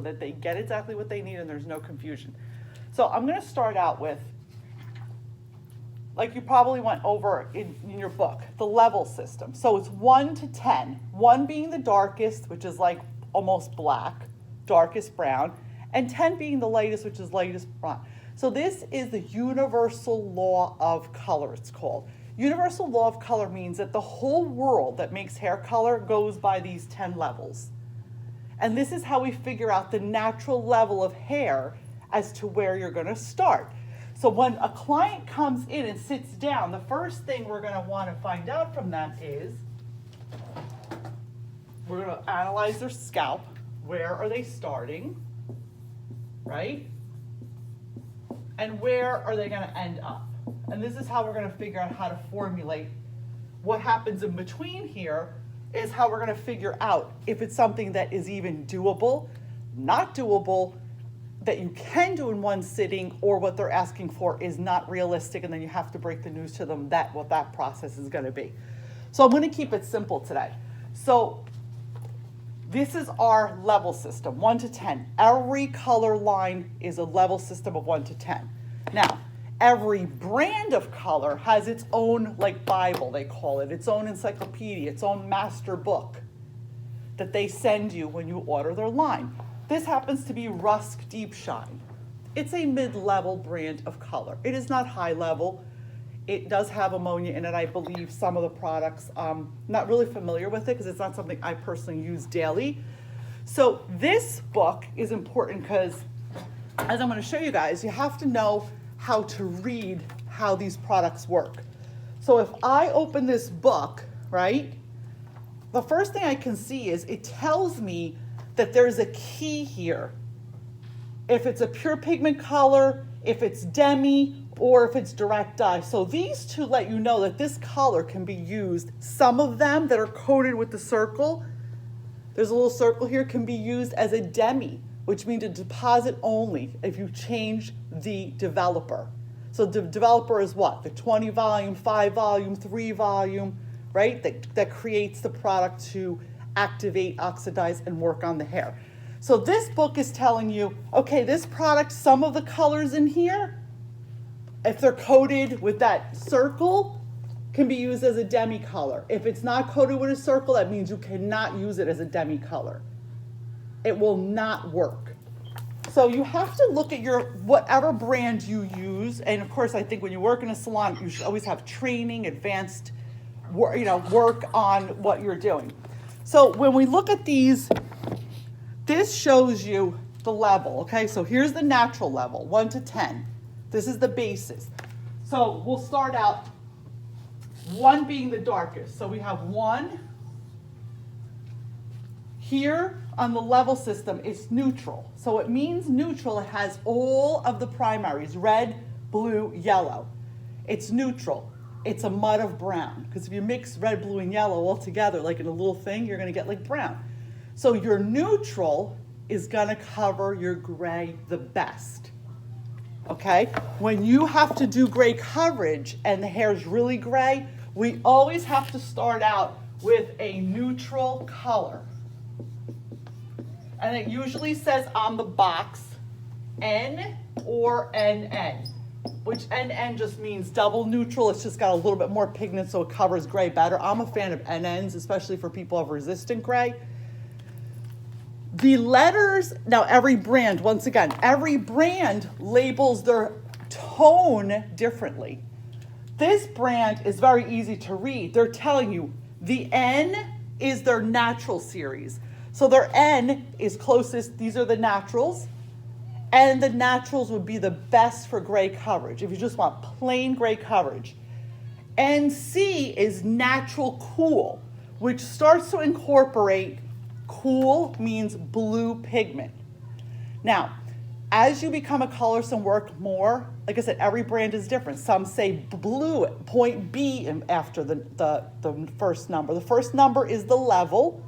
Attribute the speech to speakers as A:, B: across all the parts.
A: that they get exactly what they need and there's no confusion. So I'm going to start out with, like you probably went over in your book, the level system. So it's 1 to 10, 1 being the darkest, which is like almost black, darkest brown, and 10 being the lightest, which is lightest brown. So this is the universal law of color, it's called. Universal law of color means that the whole world that makes hair color goes by these 10 levels. And this is how we figure out the natural level of hair as to where you're going to start. So when a client comes in and sits down, the first thing we're going to want to find out from them is, we're going to analyze their scalp. Where are they starting, right? And where are they going to end up? And this is how we're going to figure out how to formulate. What happens in between here is how we're going to figure out if it's something that is even doable, not doable, that you can do in one sitting, or what they're asking for is not realistic, and then you have to break the news to them that what that process is going to be. So I'm going to keep it simple today. So this is our level system, 1 to 10. Every color line is a level system of 1 to 10. Now, every brand of color has its own, like Bible, they call it, its own encyclopedia, its own master book that they send you when you order their line. This happens to be Rusk Deep Shine. It's a mid-level brand of color. It is not high level. It does have ammonia in it, I believe, some of the products. Not really familiar with it because it's not something I personally use daily. So this book is important because, as I'm going to show you guys, you have to know how to read how these products work. So if I open this book, right, the first thing I can see is it tells me that there's a key here. If it's a pure pigment color, if it's demi, or if it's direct dye. So these two let you know that this color can be used. Some of them that are coated with the circle, there's a little circle here, can be used as a demi, which means a deposit only if you change the developer. So the developer is what? The 20 volume, 5 volume, 3 volume, right? That creates the product to activate, oxidize, and work on the hair. So this book is telling you, okay, this product, some of the colors in here, if they're coated with that circle, can be used as a demi color. If it's not coated with a circle, that means you cannot use it as a demi color. It will not work. So you have to look at your whatever brand you use, and of course I think when you work in a salon, you should always have training, advanced work on what you're doing. So when we look at these, this shows you the level, okay? So here's the natural level, 1 to 10. This is the basis. So we'll start out, 1 being the darkest. So we have 1. Here on the level system, it's neutral. So it means neutral. It has all of the primaries, red, blue, yellow. It's neutral. It's a mud of brown. Because if you mix red, blue, and yellow all together, like in a little thing, you're going to get like brown. So your neutral is going to cover your gray the best. Okay? When you have to do gray coverage and the hair is really gray, we always have to start out with a neutral color. And it usually says on the box N or NN, which NN just means double neutral. It's just got a little bit more pigment so it covers gray better. I'm a fan of NNs, especially for people who have resistant gray. The letters, now every brand, once again, every brand labels their tone differently. This brand is very easy to read. They're telling you the N is their natural series. So their N is closest, these are the naturals, and the naturals would be the best for gray coverage if you just want plain gray coverage. NC is natural cool, which starts to incorporate, cool means blue pigment. Now, as you become a colorist and work more, like I said, every brand is different. Some say blue, point B after the first number. The first number is the level.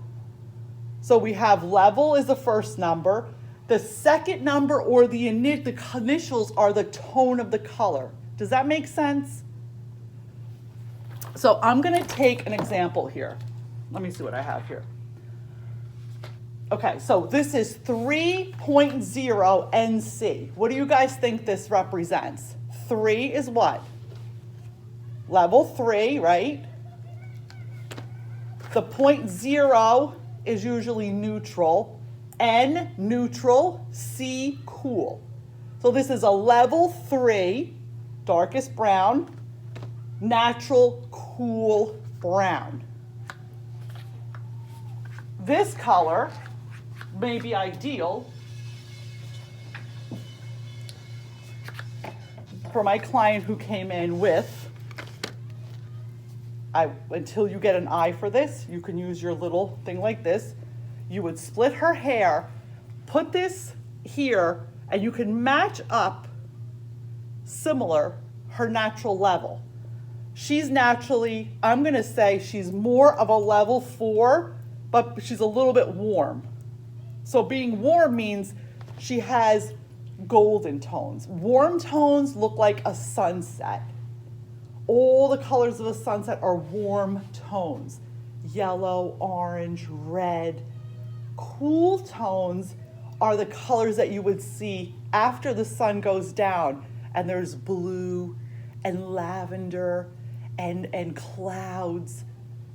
A: So we have level is the first number. The second number or the initials are the tone of the color. Does that make sense? So I'm going to take an example here. Let me see what I have here. Okay, so this is 3.0 NC. What do you guys think this represents? 3 is what? Level 3, right? The 0.0 is usually neutral. N, neutral. C, cool. So this is a level 3, darkest brown, natural, cool brown. This color may be ideal for my client who came in with, until you get an eye for this, you can use your little thing like this. You would split her hair, put this here, and you can match up similar her natural level. She's naturally, I'm gonna say she's more of a level 4, but she's a little bit warm. So being warm means she has golden tones. Warm tones look like a sunset. All the colors of a sunset are warm tones. Yellow, orange, red. Cool tones are the colors that you would see after the sun goes down, and there's blue and lavender and clouds.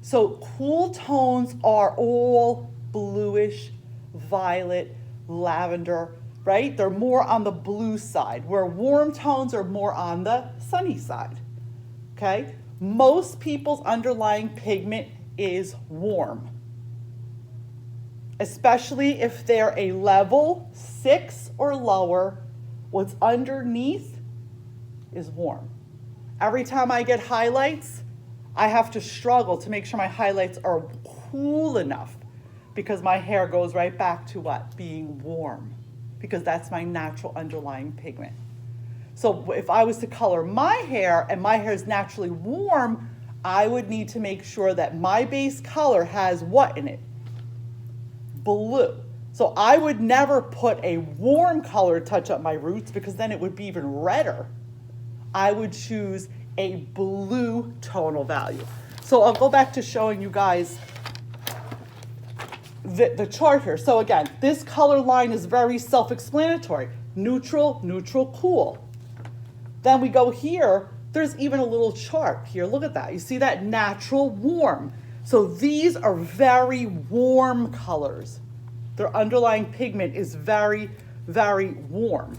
A: So cool tones are all bluish, violet, lavender, right? They're more on the blue side, where warm tones are more on the sunny side, okay? Most people's underlying pigment is warm, especially if they're a level 6 or lower. What's underneath is warm. Every time I get highlights, I have to struggle to make sure my highlights are cool enough, because my hair goes right back to what? Being warm, because that's my natural underlying pigment. So if I was to color my hair and my hair is naturally warm, I would need to make sure that my base color has what in it? Blue. So I would never put a warm color to touch up my roots, because then it would be even redder. I would choose a blue tonal value. So I'll go back to showing you guys the chart here. So again, this color line is very self-explanatory. Neutral, neutral, cool. Then we go here, there's even a little chart here. Look at that. You see that? Natural, warm. So these are very warm colors. Their underlying pigment is very, very warm.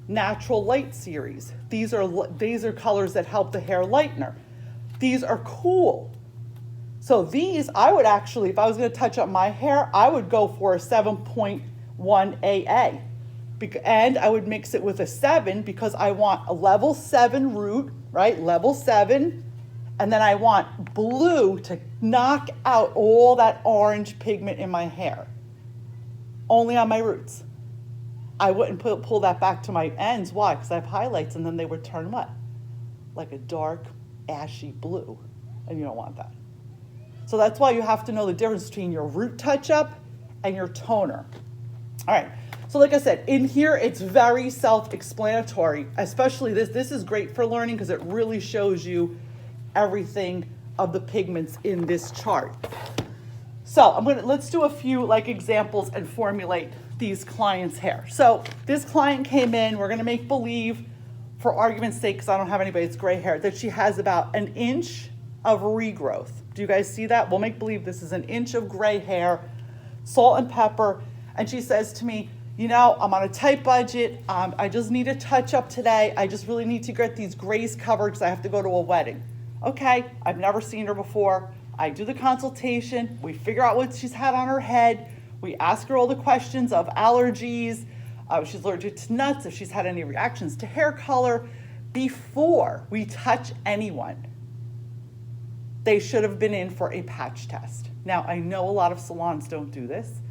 A: Natural light series. These are colors that help the hair lightener. These are cool. So these, I would actually, if I was going to touch up my hair, I would go for a 7.1 AA. And I would mix it with a 7, because I want a level 7 root, right? Level 7. And then I want blue to knock out all that orange pigment in my hair. Only on my roots. I wouldn't pull that back to my ends. Why? Because I have highlights, and then they would turn what? Like a dark, ashy blue. And you don't want that. So that's why you have to know the difference between your root touch-up and your toner. All right. So like I said, in here, it's very self-explanatory, especially this. This is great for learning, because it really shows you everything of the pigments in this chart. So let's do a few examples and formulate these clients' hair. So this client came in, we're gonna make believe, for argument's sake, because I don't have anybody that's gray hair, that she has about an inch of regrowth. Do you guys see that? We'll make believe this is an inch of gray hair, salt and pepper, and she says to me, you know, I'm on a tight budget, I just need a touch up today, I just really need to get these grays covered because I have to go to a wedding. Okay, I've never seen her before. I do the consultation, we figure out what she's had on her head, we ask her all the questions of allergies, if she's allergic to nuts, if she's had any reactions to hair color. Before we touch anyone, they should have been in for a patch test. Now, I know a lot of salons don't do this.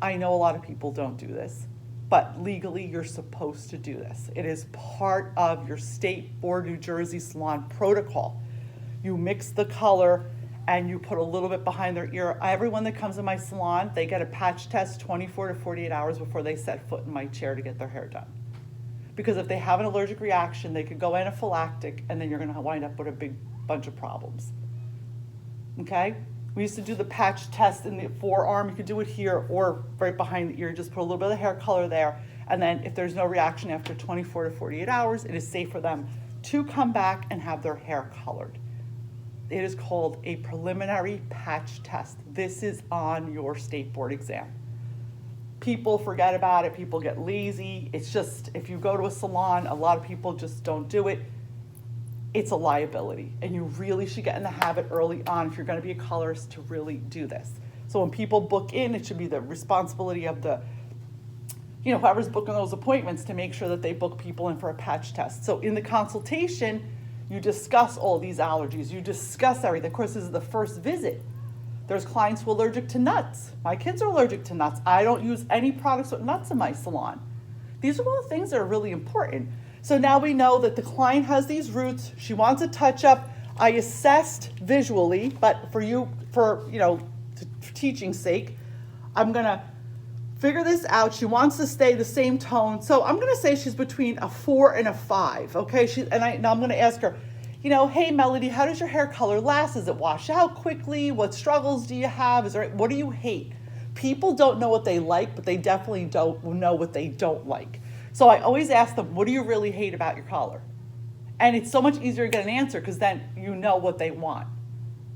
A: I know a lot of people don't do this, but legally you're supposed to do this. It is part of your state Board New Jersey salon protocol. You mix the color and you put a little bit behind their ear. Everyone that comes in my salon, they get a patch test 24 to 48 hours before they set foot in my chair to get their hair done. Because if they have an allergic reaction, they could go anaphylactic, and then you're gonna wind up with a big bunch of problems. Okay? We used to do the patch test in the forearm. You could do it here or right behind the ear. Just put a little bit of hair color there. And then if there's no reaction after 24 to 48 hours, it is safe for them to come back and have their hair colored. It is called a preliminary patch test. This is on your state board exam. People forget about it. People get lazy. It's just, if you go to a salon, a lot of people just don't do it. It's a liability, and you really should get in the habit early on if you're going to be a colorist to really do this. So when people book in, it should be the responsibility of the, whoever's booking those appointments to make sure that they book people in for a patch test. So in the consultation, you discuss all these allergies. You discuss everything. Of course, this is the first visit. There's clients who are allergic to nuts. My kids are allergic to nuts. I don't use any products with nuts in my salon. These are all things that are really important. So now we know that the client has these roots. She wants a touch-up. I assessed visually, but for teaching's sake, I'm gonna figure this out. She wants to stay the same tone. So I'm gonna say she's between a 4 and a 5, okay? Now I'm gonna ask her, hey Melody, how does your hair color last? Does it wash out quickly? What struggles do you have? What do you hate? People don't know what they like, but they definitely don't know what they don't like. So I always ask them, what do you really hate about your color? And it's so much easier to get an answer because then you know what they want.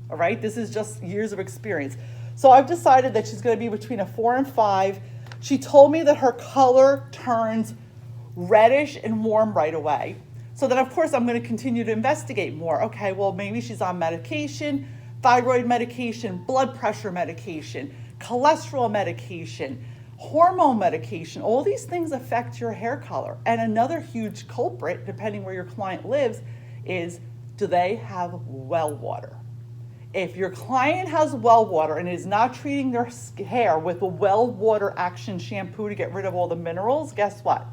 A: All right, this is just years of experience. So I've decided that she's gonna be between a 4 and 5. She told me that her color turns reddish and warm right away. So then of course I'm gonna continue to investigate more. Okay, well maybe she's on medication, thyroid medication, blood pressure medication, cholesterol medication, hormone medication. All these things affect your hair color. And another huge culprit, depending where your client lives, is do they have well water? If your client has well water and is not treating their hair with a well water action shampoo to get rid of all the minerals, guess what?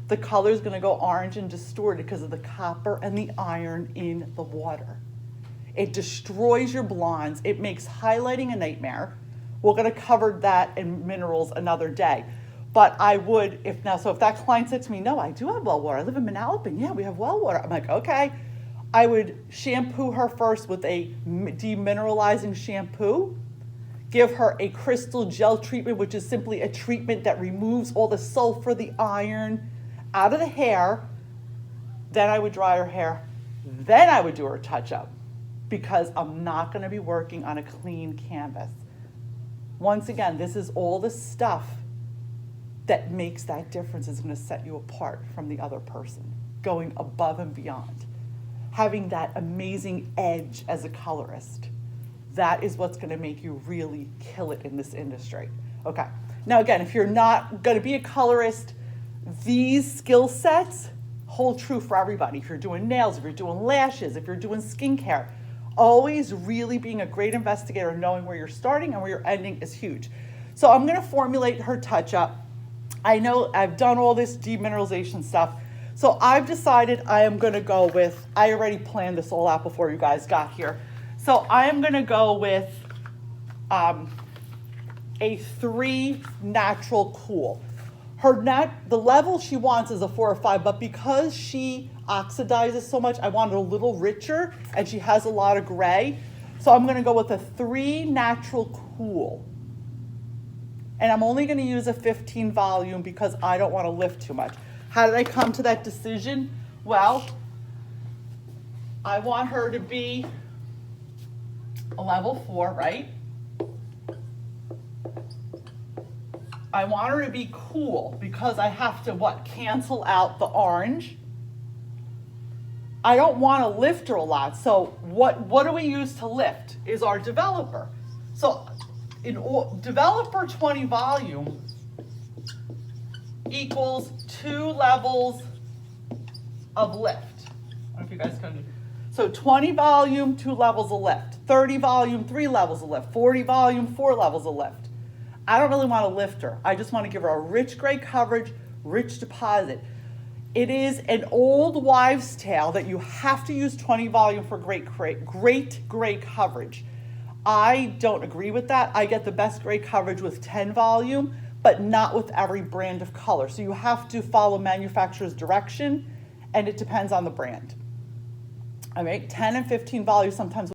A: The color is going to go orange and distorted because of the copper and the iron in the water. It destroys your blondes. It makes highlighting a nightmare. We're going to cover that in minerals another day. But I would, if that client said to me, no, I do have well water. I live in Manalapan. Yeah, we have well water. I'm like, okay. I would shampoo her first with a demineralizing shampoo, give her a crystal gel treatment, which is simply a treatment that removes all the sulfur, the iron out of the hair. Then I would dry her hair. Then I would do her touch-up because I'm not going to be working on a clean canvas. Once again, this is all the stuff that makes that difference, is going to set you apart from the other person, going above and beyond. Having that amazing edge as a colorist, that is what's going to make you really kill it in this industry. Okay, now again, if you're not going to be a colorist, these skill sets hold true for everybody. If you're doing nails, if you're doing lashes, if you're doing skincare, always really being a great investigator, knowing where you're starting and where you're ending is huge. So I'm going to formulate her touch-up. I know I've done all this demineralization stuff. So I've decided I am going to go with, I already planned this all out before you guys got here. So I am going to go with a 3 natural cool. The level she wants is a 4 or 5, but because she oxidizes so much, I want it a little richer, and she has a lot of gray. So I'm going to go with a 3 natural cool. And I'm only going to use a 15 volume because I don't want to lift too much. How did I come to that decision? Well, I want her to be a level 4, right? I want her to be cool because I have to, cancel out the orange. I don't want to lift her a lot. So what do we use to lift is our developer. So developer 20 volume equals 2 levels of lift. I don't know if you guys can do. So 20 volume, 2 levels of lift. 30 volume, 3 levels of lift. 40 volume, 4 levels of lift. I don't really want to lift her. I just want to give her a rich gray coverage, rich deposit. It is an old wives' tale that you have to use 20 volume for great gray coverage. I don't agree with that. I get the best gray coverage with 10 volume, but not with every brand of color. So you have to follow manufacturer's direction, and it depends on the brand. All right, 10 and 15 volume sometimes